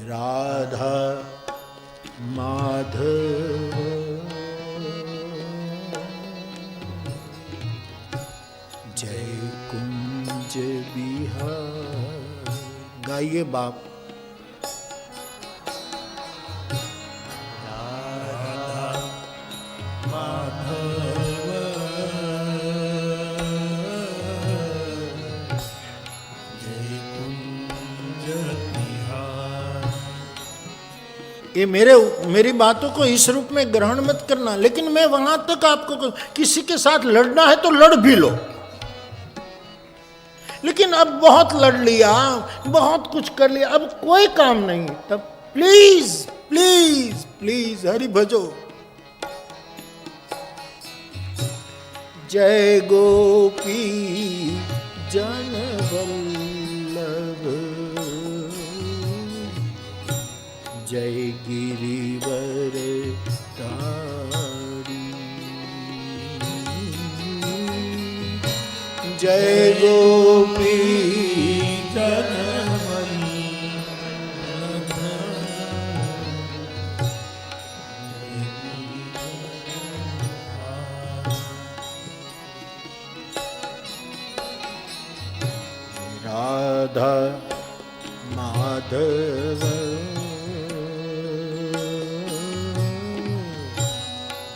राधा माधव जय कुंज बिहार। गाइए बाप। राधा माधव जय कुंज बिहार। ये मेरी बातों को इस रूप में ग्रहण मत करना, लेकिन मैं वहां तक आपको, किसी के साथ लड़ना है तो लड़ भी लो, लेकिन अब बहुत लड़ लिया, बहुत कुछ कर लिया, अब कोई काम नहीं, तब प्लीज प्लीज प्लीज हरि भजो। जय गोपी जन वल्लभ जय गिरिवर धारी। जय गोपी जन वल्लभ राधा माधव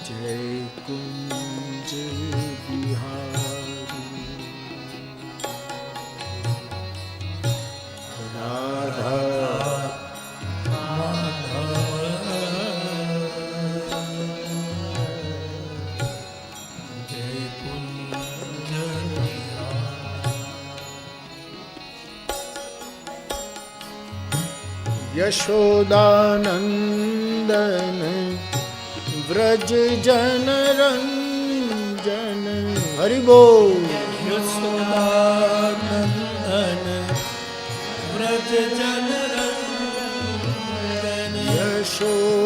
जय कुंज बिहारी। राधा माधव जय कुंज बिहारी। यशोदानंदन व्रज जन रंजन। हरि बोल। यशोदानंदन व्रज जन रंजन। यशोदानंदन